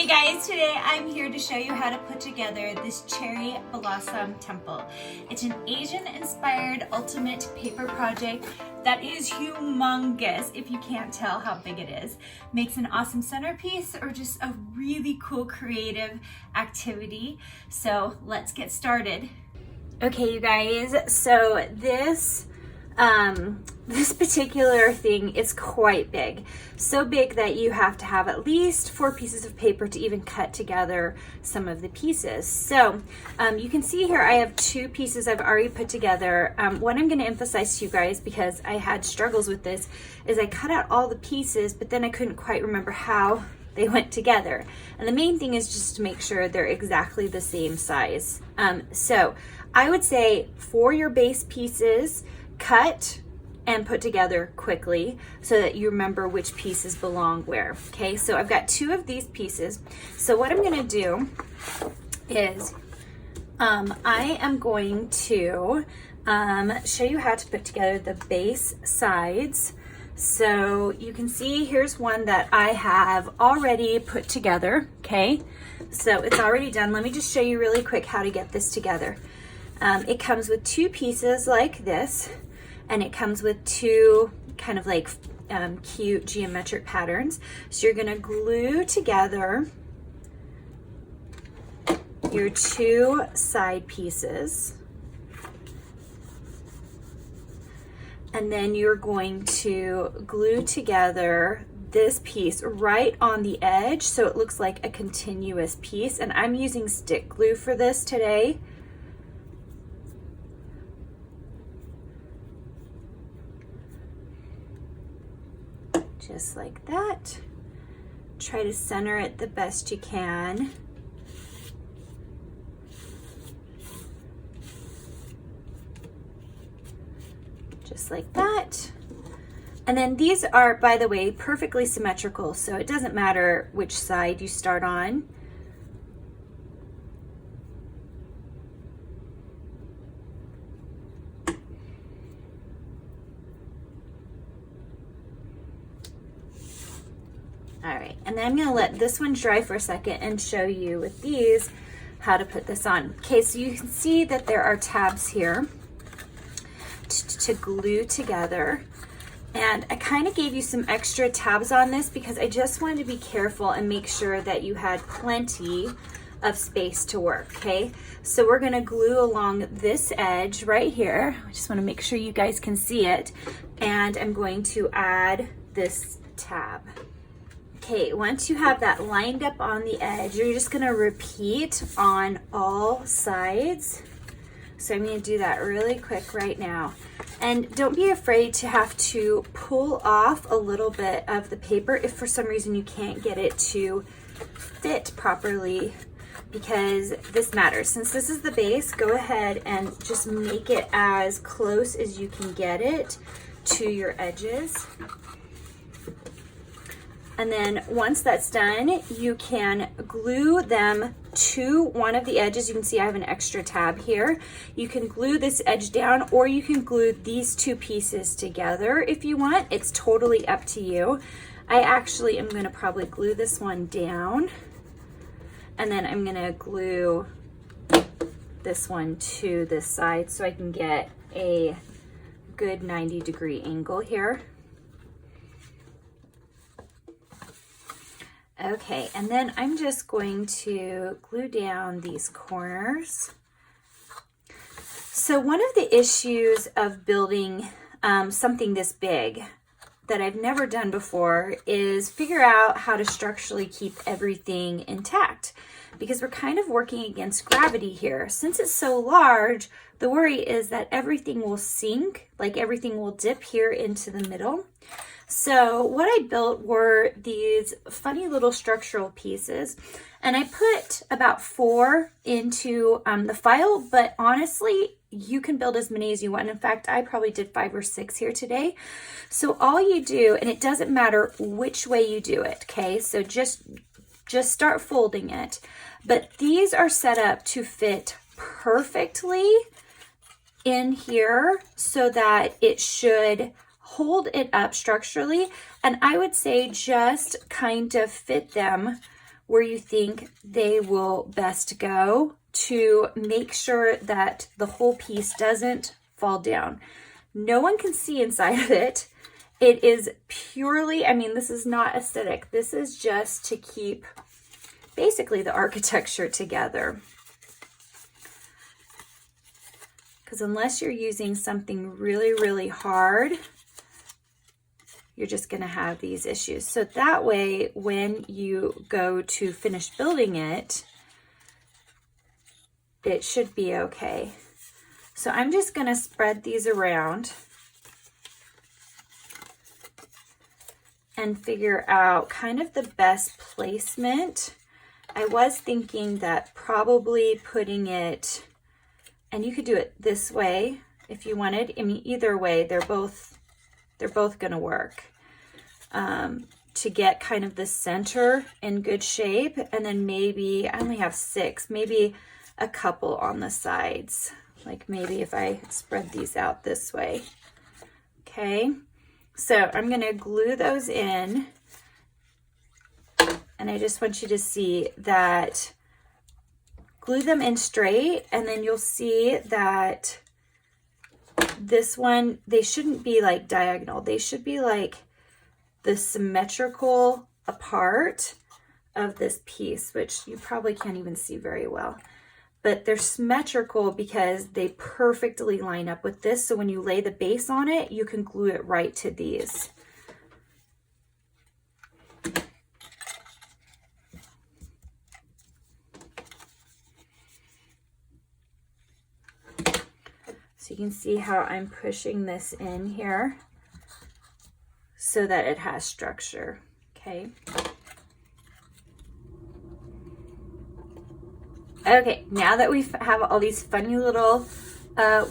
Hey guys, today I'm here to show you how to put together this cherry blossom temple. It's an Asian inspired ultimate paper project that is humongous, if you can't tell how big it is. Makes an awesome centerpiece or just a really cool creative activity. So let's get started. Okay, you guys, so this particular thing is quite big. So big that you have to have at least 4 pieces of paper to even cut together some of the pieces. So you can see here I have 2 pieces I've already put together. What I'm going to emphasize to you guys, because I had struggles with this, is I cut out all the pieces, but then I couldn't quite remember how they went together. And the main thing is just to make sure they're exactly the same size. So I would say for your base pieces, cut and put together quickly so that you remember which pieces belong where. Okay, so I've got 2 of these pieces. So what I'm going to do is I am going to show you how to put together the base sides. So you can see here's one that I have already put together. Okay, so it's already done. Let me just show you really quick how to get this together. It comes with 2 pieces like this, and it comes with 2 kind of like cute geometric patterns. So you're gonna glue together your 2 side pieces, and then you're going to glue together this piece right on the edge so it looks like a continuous piece. And I'm using stick glue for this today. Just like that. Try to center it the best you can. Just like that. And then these are, by the way, perfectly symmetrical, so it doesn't matter which side you start on. All right, and then I'm gonna let this one dry for a second and show you with these how to put this on. Okay, so you can see that there are tabs here to glue together. And I kind of gave you some extra tabs on this because I just wanted to be careful and make sure that you had plenty of space to work, okay? So we're gonna glue along this edge right here. I just wanna make sure you guys can see it. And I'm going to add this tab. Okay, once you have that lined up on the edge, you're just gonna repeat on all sides. So I'm gonna do that really quick right now. And don't be afraid to have to pull off a little bit of the paper if for some reason you can't get it to fit properly, because this matters. Since this is the base, go ahead and just make it as close as you can get it to your edges. And then once that's done, you can glue them to one of the edges. You can see I have an extra tab here. You can glue this edge down, or you can glue these 2 pieces together if you want. It's totally up to you. I actually am going to probably glue this one down, and then I'm going to glue this one to this side so I can get a good 90-degree angle here. Okay, and then I'm just going to glue down these corners. So one of the issues of building something this big that I've never done before is figure out how to structurally keep everything intact, because we're kind of working against gravity here. Since it's so large, the worry is that everything will sink, like everything will dip here into the middle. So what I built were these funny little structural pieces, and I put about 4 into the file, but honestly, you can build as many as you want. In fact, I probably did 5 or 6 here today. So all you do, and it doesn't matter which way you do it, okay? So just start folding it. But these are set up to fit perfectly in here so that it should hold it up structurally, and I would say just kind of fit them where you think they will best go to make sure that the whole piece doesn't fall down. No one can see inside of it. It is purely, I mean, this is not aesthetic. This is just to keep basically the architecture together. Because unless you're using something really, really hard, you're just going to have these issues. So that way, when you go to finish building it, it should be okay. So I'm just going to spread these around and figure out kind of the best placement. I was thinking that probably putting it, and you could do it this way if you wanted. I mean, either way, they're both going to work. To get kind of the center in good shape, and then maybe, I only have 6, maybe a couple on the sides. Like maybe if I spread these out this way. Okay, so I'm going to glue those in, and I just want you to see that, glue them in straight, and then you'll see that this one, they shouldn't be like diagonal. They should be like the symmetrical apart of this piece, which you probably can't even see very well. But they're symmetrical because they perfectly line up with this. So when you lay the base on it, you can glue it right to these. So you can see how I'm pushing this in here so that it has structure, okay? Okay, now that we have all these funny little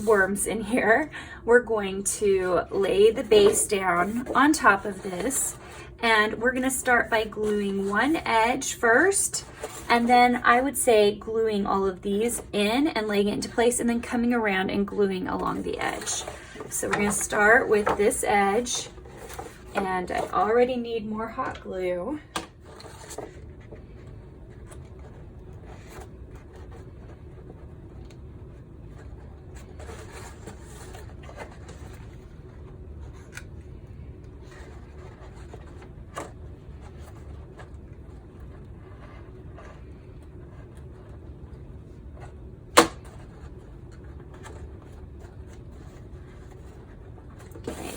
worms in here, we're going to lay the base down on top of this, and we're gonna start by gluing one edge first, and then I would say gluing all of these in and laying it into place, and then coming around and gluing along the edge. So we're gonna start with this edge, and I already need more hot glue.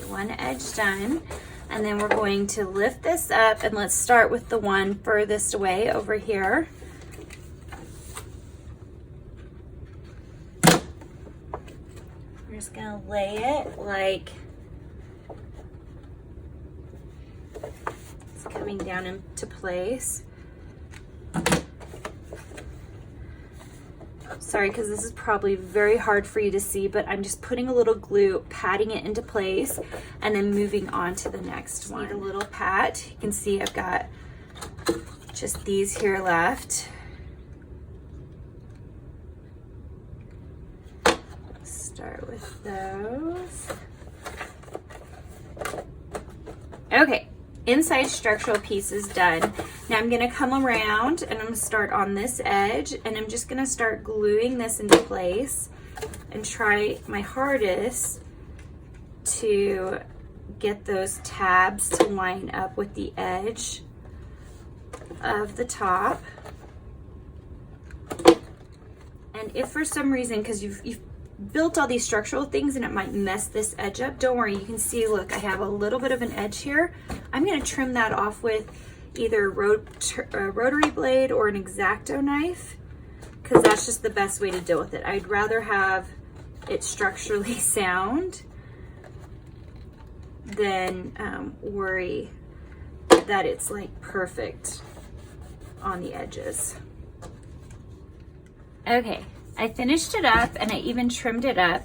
One edge done, and then we're going to lift this up, and let's start with the one furthest away over here. We're just gonna lay it like it's coming down into place. Sorry, because this is probably very hard for you to see, but I'm just putting a little glue, patting it into place, and then moving on to the next one. Need a little pat. You can see I've got just these here left. Start with those. Okay. Inside structural piece is done. Now I'm gonna come around and I'm gonna start on this edge, and I'm just gonna start gluing this into place and try my hardest to get those tabs to line up with the edge of the top. And if for some reason, because you've built all these structural things and it might mess this edge up, don't worry, you can see, look, I have a little bit of an edge here. I'm going to trim that off with either a rotary blade or an X-Acto knife, because that's just the best way to deal with it. I'd rather have it structurally sound than worry that it's like perfect on the edges. Okay, I finished it up and I even trimmed it up.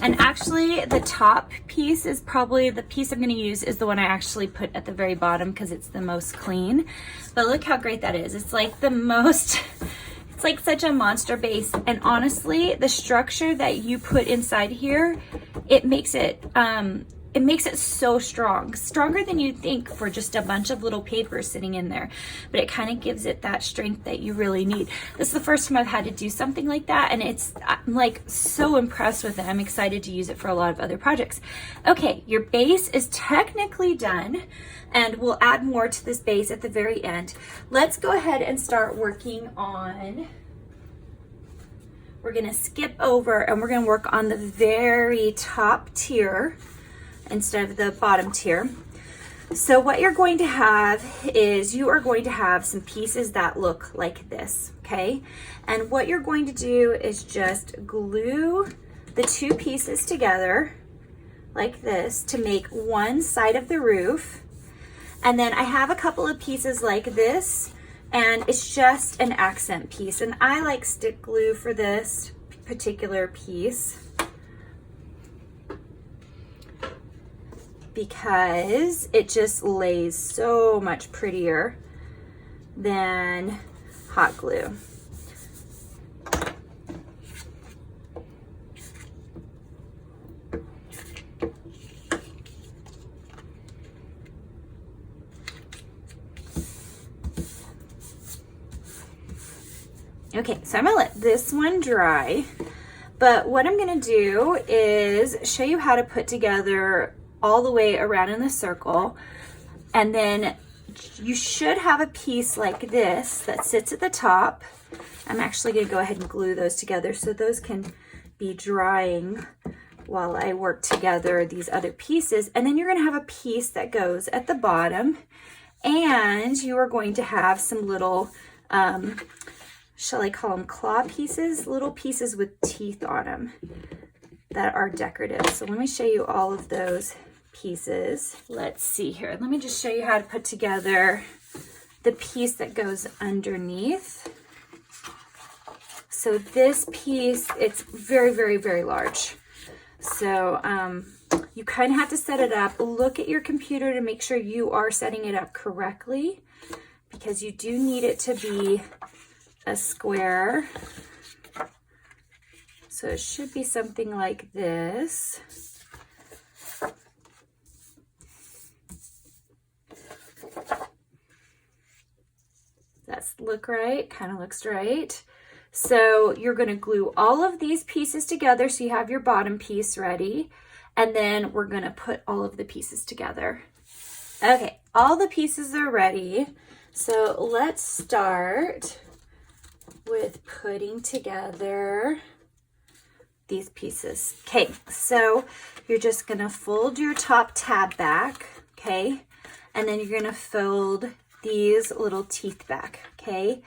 And actually the top piece is probably the piece I'm gonna use is the one I actually put at the very bottom because it's the most clean. But look how great that is. It's like the most, it's like such a monster base. And honestly, the structure that you put inside here, it makes it it makes it so strong, stronger than you'd think for just a bunch of little papers sitting in there, but it kind of gives it that strength that you really need. This is the first time I've had to do something like that, and I'm like so impressed with it. I'm excited to use it for a lot of other projects. Okay, your base is technically done, and we'll add more to this base at the very end. Let's go ahead and start working on, we're gonna skip over and we're gonna work on the very top tier instead of the bottom tier. So what you're going to have is you are going to have some pieces that look like this, okay? And what you're going to do is just glue the two pieces together like this to make one side of the roof. And then I have a couple of pieces like this, and it's just an accent piece. And I like stick glue for this particular piece because it just lays so much prettier than hot glue. Okay, so I'm gonna let this one dry, but what I'm gonna do is show you how to put together all the way around in the circle, and then you should have a piece like this that sits at the top. I'm actually gonna go ahead and glue those together so those can be drying while I work together these other pieces. And then you're gonna have a piece that goes at the bottom, and you are going to have some little, shall I call them claw pieces? Little pieces with teeth on them that are decorative. So let me show you all of those pieces. Let's see here. Let me just show you how to put together the piece that goes underneath. So this piece, it's very, very, very large. So you kind of have to set it up. Look at your computer to make sure you are setting it up correctly, because you do need it to be a square. So it should be something like this. That's look right, kind of looks right. So you're going to glue all of these pieces together so you have your bottom piece ready, and then we're going to put all of the pieces together. Okay, all the pieces are ready. So let's start with putting together these pieces. Okay, so you're just gonna fold your top tab back, okay? And then you're gonna fold these little teeth back, okay?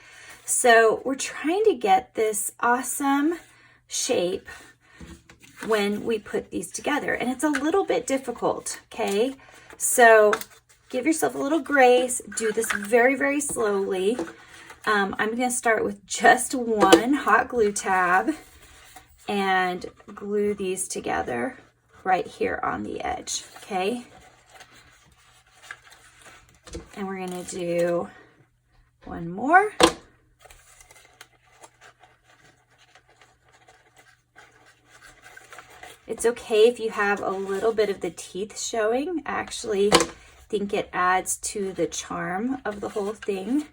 So we're trying to get this awesome shape when we put these together, and it's a little bit difficult, okay? So give yourself a little grace, do this very, very slowly. I'm gonna start with just one hot glue tab and glue these together right here on the edge, okay? And we're gonna do one more. It's okay if you have a little bit of the teeth showing. I actually think it adds to the charm of the whole thing.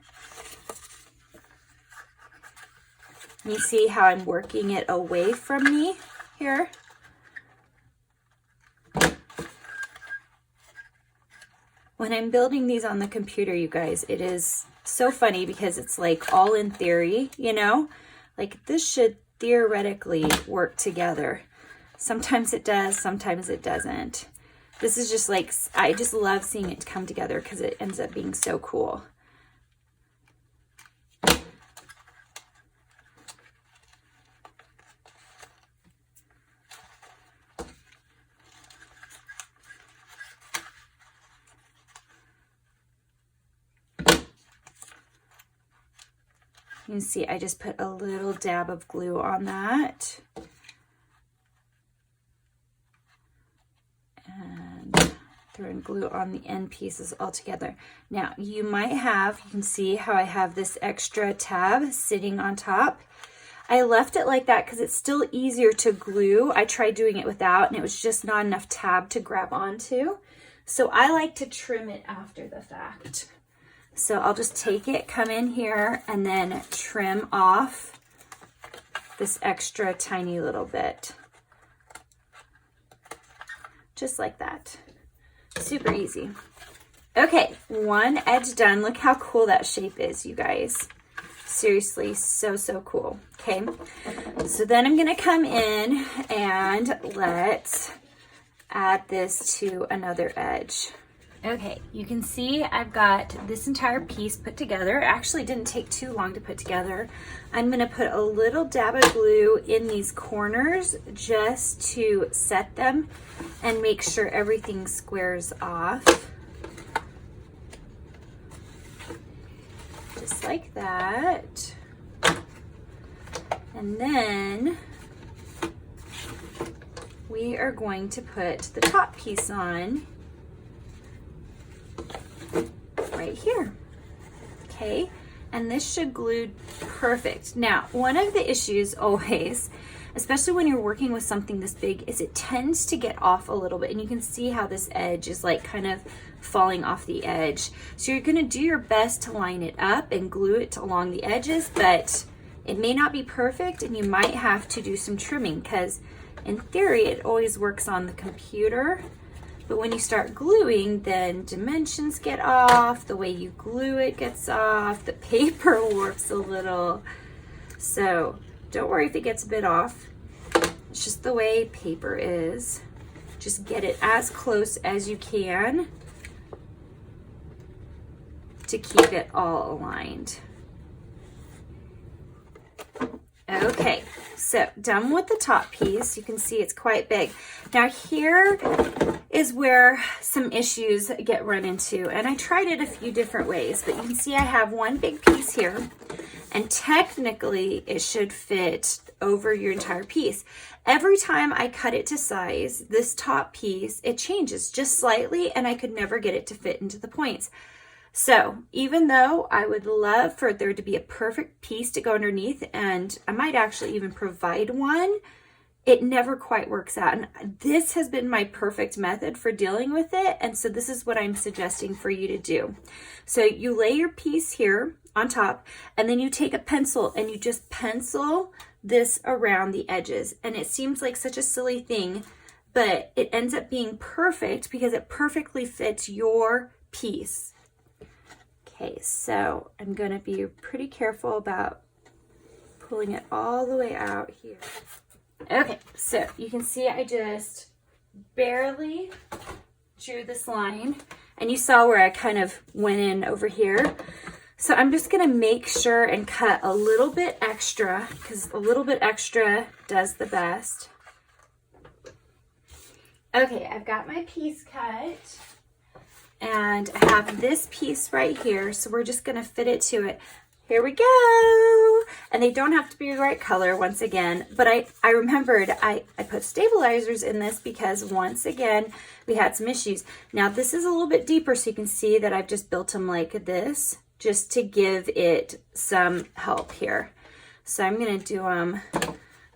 You see how I'm working it away from me here? When I'm building these on the computer, you guys, it is so funny because it's like all in theory, you know? Like this should theoretically work together. Sometimes it does, sometimes it doesn't. This is just like, I just love seeing it come together because it ends up being so cool. You can see I just put a little dab of glue on that. And throwing glue on the end pieces all together. Now you might have, you can see how I have this extra tab sitting on top. I left it like that because it's still easier to glue. I tried doing it without and it was just not enough tab to grab onto. So I like to trim it after the fact. So I'll just take it, come in here, and then trim off this extra tiny little bit. Just like that. Super easy. Okay, one edge done. Look how cool that shape is, you guys. Seriously, so, so cool. Okay, so then I'm gonna come in and let's add this to another edge. Okay, you can see I've got this entire piece put together. It actually didn't take too long to put together. I'm gonna put a little dab of glue in these corners just to set them and make sure everything squares off. Just like that. And then we are going to put the top piece on right here. Okay, and this should glue perfect. Now, one of the issues always, especially when you're working with something this big, is it tends to get off a little bit, and you can see how this edge is like kind of falling off the edge. So you're gonna do your best to line it up and glue it along the edges, but it may not be perfect and you might have to do some trimming because in theory it always works on the computer. But when you start gluing, then dimensions get off, the way you glue it gets off, the paper warps a little. So don't worry if it gets a bit off. It's just the way paper is. Just get it as close as you can to keep it all aligned. Okay, so done with the top piece. You can see it's quite big. Now here is where some issues get run into, and I tried it a few different ways, but you can see I have one big piece here, and technically it should fit over your entire piece. Every time I cut it to size, this top piece, it changes just slightly, and I could never get it to fit into the points. So even though I would love for there to be a perfect piece to go underneath, and I might actually even provide one, it never quite works out. And this has been my perfect method for dealing with it. And so this is what I'm suggesting for you to do. So you lay your piece here on top, and then you take a pencil and you just pencil this around the edges. And it seems like such a silly thing, but it ends up being perfect because it perfectly fits your piece. Okay, so I'm gonna be pretty careful about pulling it all the way out here. Okay, so you can see I just barely drew this line, and you saw where I kind of went in over here. So I'm just gonna make sure and cut a little bit extra, because a little bit extra does the best. Okay, I've got my piece cut. And I have this piece right here, so we're just gonna fit it to it. Here we go. And they don't have to be the right color once again, but I remembered I put stabilizers in this because once again, we had some issues. Now this is a little bit deeper, so you can see that I've just built them like this, just to give it some help here. So I'm gonna do them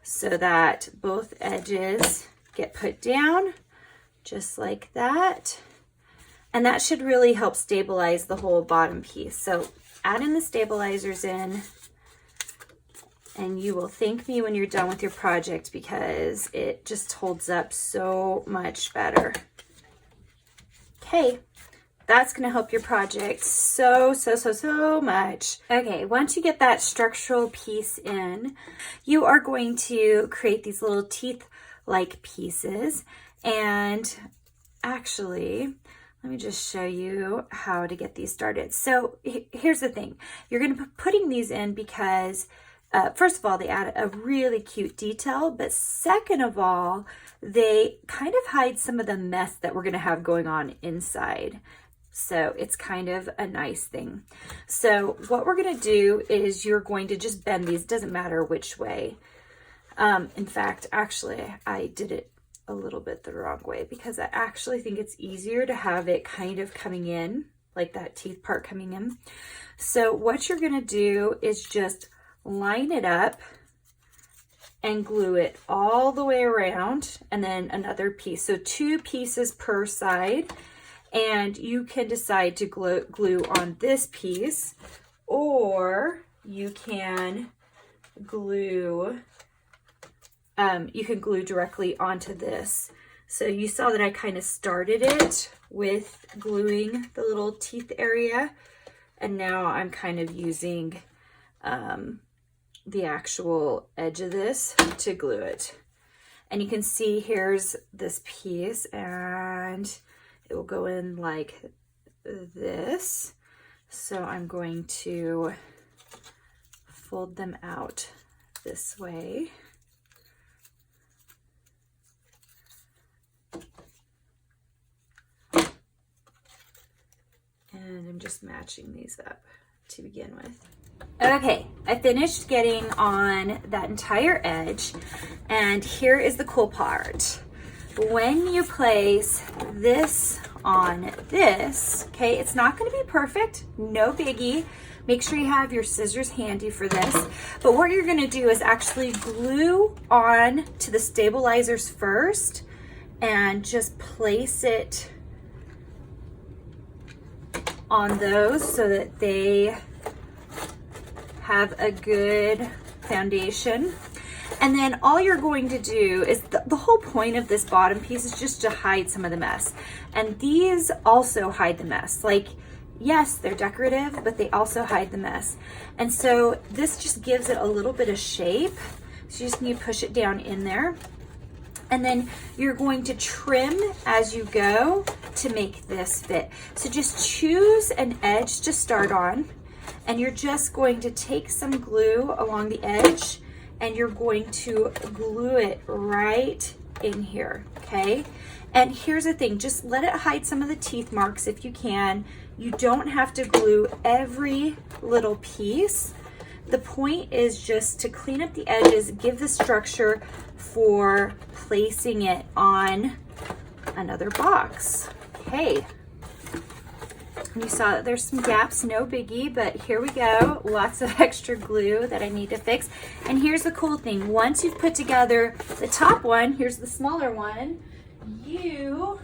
so that both edges get put down, just like that. And that should really help stabilize the whole bottom piece. So add in the stabilizers in, and you will thank me when you're done with your project because it just holds up so much better. Okay, that's gonna help your project so much. Okay, once you get that structural piece in, you are going to create these little teeth-like pieces. And actually, let me just show you how to get these started. So here's the thing. You're going to be putting these in because, first of all, they add a really cute detail, but second of all, they kind of hide some of the mess that we're going to have going on inside. So it's kind of a nice thing. So what we're going to do is you're going to just bend these. It doesn't matter which way. In fact, actually, I did it a little bit the wrong way because I actually think it's easier to have it kind of coming in, like that teeth part coming in. So what you're gonna do is just line it up and glue it all the way around, and then another piece. So 2 pieces per side, and you can decide to glue on this piece, or you can glue directly onto this. So you saw that I kind of started it with gluing the little teeth area, and now I'm kind of using the actual edge of this to glue it. And you can see here's this piece, and it will go in like this. So I'm going to fold them out this way. And I'm just matching these up to begin with. Okay, I finished getting on that entire edge, and here is the cool part. When you place this on this, okay, it's not going to be perfect, no biggie. Make sure you have your scissors handy for this. But what you're going to do is actually glue on to the stabilizers first and just place it on those so that they have a good foundation. And then all you're going to do is, the whole point of this bottom piece is just to hide some of the mess. And these also hide the mess. Like, yes, they're decorative, but they also hide the mess. And so this just gives it a little bit of shape. So you just need to push it down in there. And then you're going to trim as you go to make this fit. So just choose an edge to start on, and you're just going to take some glue along the edge, and you're going to glue it right in here, okay? And here's the thing, just let it hide some of the teeth marks if you can. You don't have to glue every little piece. The point is just to clean up the edges, give the structure for placing it on another box. Okay. You saw that there's some gaps, no biggie, but here we go. Lots of extra glue that I need to fix. And here's the cool thing. Once you've put together the top one, here's the smaller one, you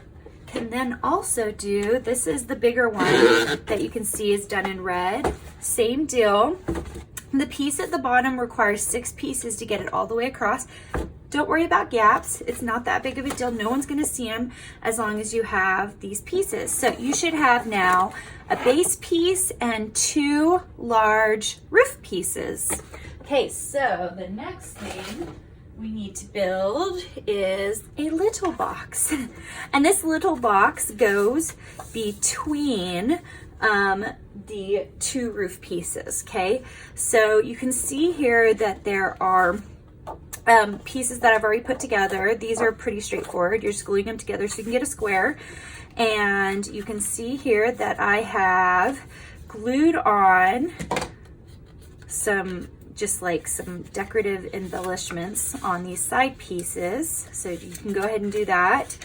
can then also do, this is the bigger one that you can see is done in red. Same deal. The piece at the bottom requires 6 pieces to get it all the way across. Don't worry about gaps. It's not that big of a deal. No one's going to see them as long as you have these pieces. So you should have now a base piece and 2 large roof pieces. Okay, so the next thing we need to build is a little box. And this little box goes between the 2 roof pieces, okay? So you can see here that there are pieces that I've already put together. These are pretty straightforward. You're just gluing them together so you can get a square. And you can see here that I have glued on some, just like some decorative embellishments on these side pieces. So you can go ahead and do that.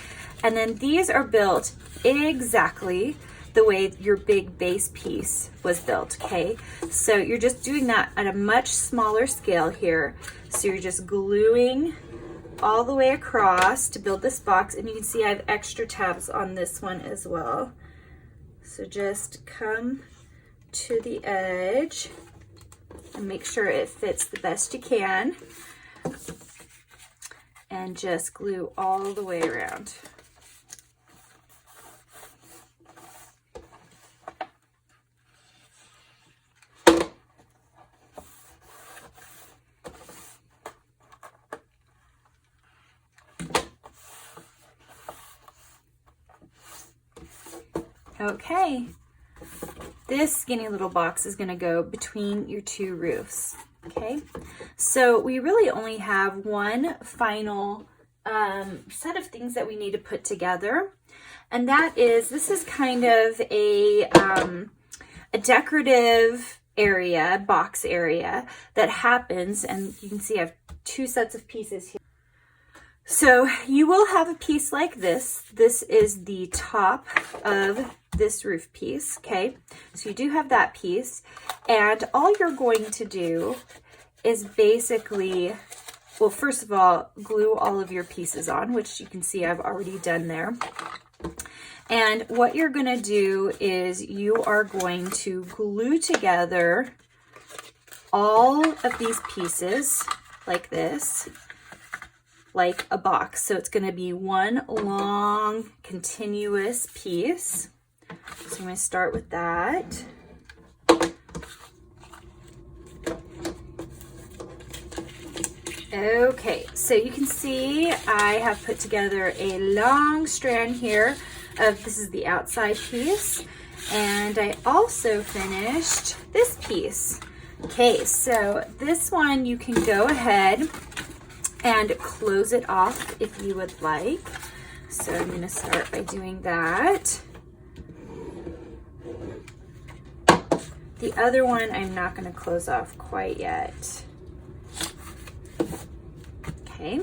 And then these are built exactly the way your big base piece was built, okay? So you're just doing that at a much smaller scale here. So you're just gluing all the way across to build this box, and you can see I have extra tabs on this one as well. So just come to the edge and make sure it fits the best you can, and just glue all the way around. Okay, this skinny little box is going to go between your 2 roofs, okay? So we really only have one final set of things that we need to put together, and that is, this is kind of a decorative area, box area that happens, and you can see I have 2 sets of pieces here. So you will have a piece like this. This is the top of this roof piece, okay? So you do have that piece, and all you're going to do is basically well, first of all, glue all of your pieces on, which you can see I've already done there. And what you're gonna do is you are going to glue together all of these pieces like this, like a box. So it's gonna be one long continuous piece. So I'm gonna start with that. Okay, so you can see I have put together a long strand here of, this is the outside piece, and I also finished this piece. Okay, so this one you can go ahead and close it off if you would like. So I'm going to start by doing that. The other one I'm not going to close off quite yet. Okay,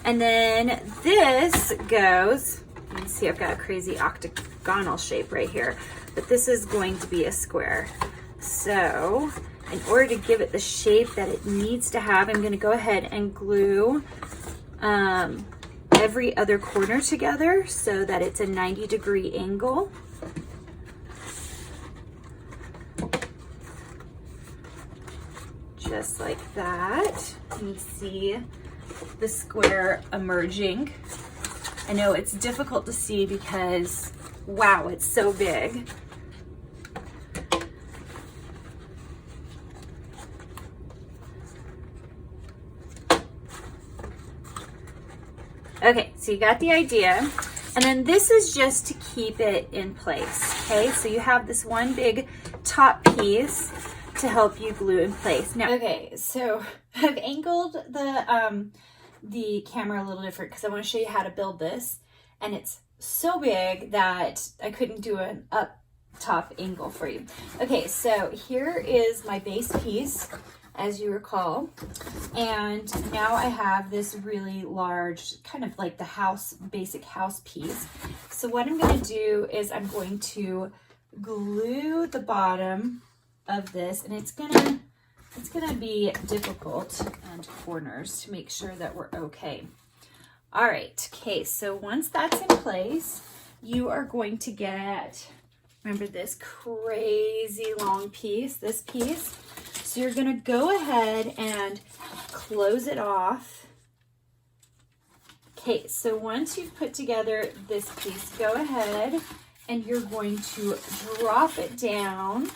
and then this goes, you can see I've got a crazy octagonal shape right here, but this is going to be a square. So in order to give it the shape that it needs to have, I'm going to go ahead and glue every other corner together so that it's a 90-degree angle. Just like that. You can see the square emerging. I know it's difficult to see because, wow, it's so big. Okay, so you got the idea. And then this is just to keep it in place, okay? So you have this one big top piece to help you glue in place. Now, okay, so I've angled the camera a little different because I want to show you how to build this, and it's so big that I couldn't do an up top angle for you. Okay, so here is my base piece, as you recall, and now I have this really large, kind of like the basic house piece. So what I'm going to do is I'm going to glue the bottom of this, and it's gonna be difficult and corners to make sure that we're okay. All right, okay, so once that's in place, you are going to get, remember this crazy long piece, this piece. So you're gonna go ahead and close it off. Okay, so once you've put together this piece, go ahead and you're going to drop it down.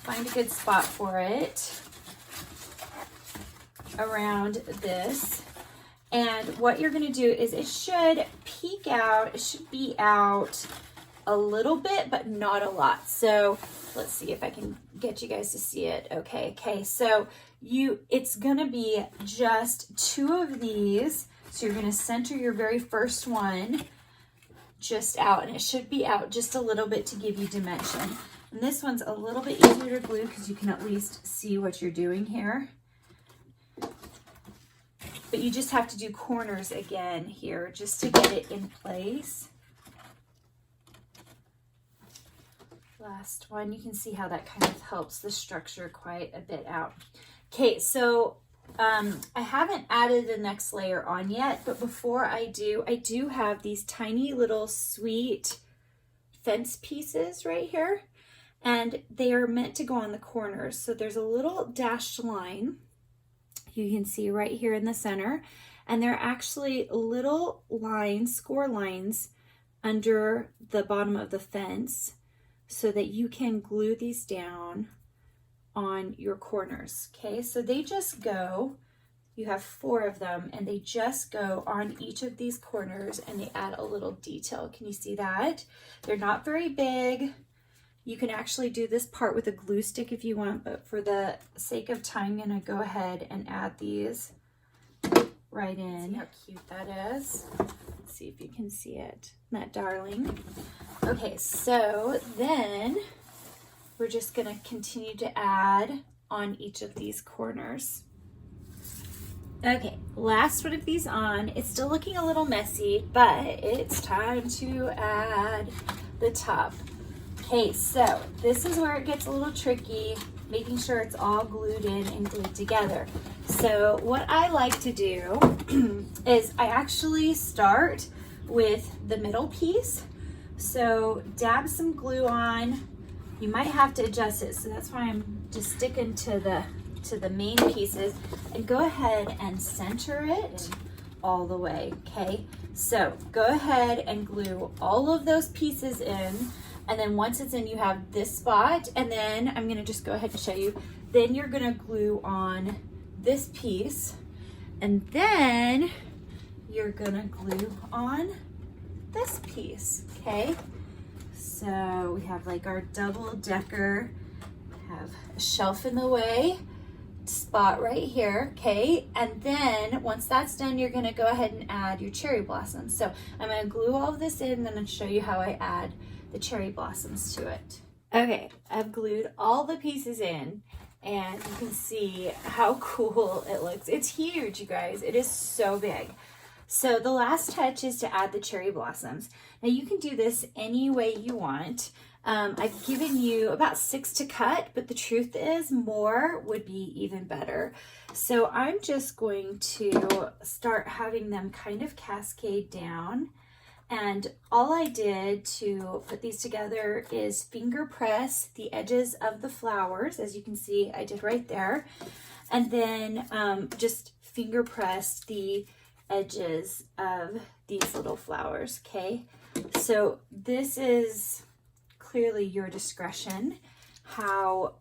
Find a good spot for it around this. And what you're going to do is it should peek out, it should be out a little bit, but not a lot. So let's see if I can get you guys to see it. Okay, so it's going to be just two of these. So you're going to center your very first one just out, and it should be out just a little bit to give you dimension. And this one's a little bit easier to glue because you can at least see what you're doing here. But you just have to do corners again here just to get it in place. Last one, you can see how that kind of helps the structure quite a bit out. Okay, so I haven't added the next layer on yet, but before I do have these tiny little sweet fence pieces right here. And they are meant to go on the corners. So there's a little dashed line you can see right here in the center. And they're actually little lines, score lines, under the bottom of the fence so that you can glue these down on your corners. Okay, so they just go, you have 4 of them, and they just go on each of these corners and they add a little detail. Can you see that? They're not very big. You can actually do this part with a glue stick if you want, but for the sake of time, I'm gonna go ahead and add these right in. See how cute that is? Let's see if you can see it. Isn't that darling? Okay, so then we're just gonna continue to add on each of these corners. Okay, last one of these on. It's still looking a little messy, but it's time to add the top. Okay, so this is where it gets a little tricky. making sure it's all glued in and glued together. So what I like to do is I actually start with the middle piece. So dab some glue on. You might have to adjust it, so that's why I'm just sticking to the main pieces, and go ahead and center it all the way, okay? So go ahead and glue all of those pieces in, and then once it's in, you have this spot, and then I'm gonna just go ahead and show you. Then you're gonna glue on this piece, and then you're gonna glue on this piece, okay? So we have like our double decker, have a shelf in the way, spot right here, okay? And then once that's done, you're gonna go ahead and add your cherry blossoms. So I'm gonna glue all of this in, and then I'll show you how I add the cherry blossoms to it. Okay, I've glued all the pieces in, and you can see how cool it looks. It's huge, you guys. It is so big. So the last touch is to add the cherry blossoms. Now you can do this any way you want. I've given you about 6 to cut, but the truth is more would be even better. So I'm just going to start having them kind of cascade down. And all I did to put these together is finger press the edges of the flowers, as you can see I did right there. And then just finger pressed the edges of these little flowers, okay? So this is clearly your discretion, how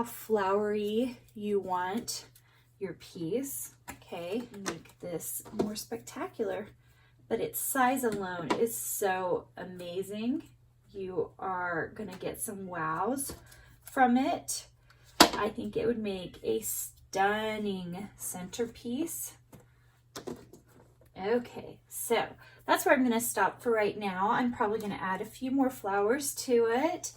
flowery you want your piece, okay? Make this more spectacular, but its size alone is so amazing. You are gonna get some wows from it. I think it would make a stunning centerpiece. Okay, so that's where I'm going to stop for right now. I'm probably going to add a few more flowers to it,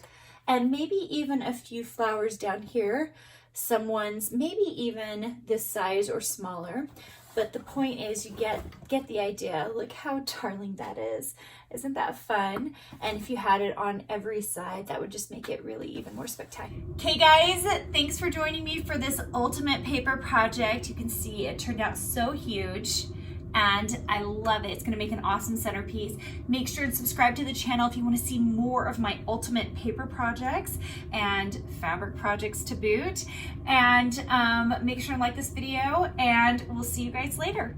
and maybe even a few flowers down here. Some ones maybe even this size or smaller, but the point is you get the idea. Look how darling that is. Isn't that fun? And if you had it on every side, that would just make it really even more spectacular. Okay guys, thanks for joining me for this ultimate paper project. You can see it turned out so huge, and I love it. It's gonna make an awesome centerpiece. Make sure to subscribe to the channel if you wanna see more of my ultimate paper projects and fabric projects to boot. And make sure to like this video, and we'll see you guys later.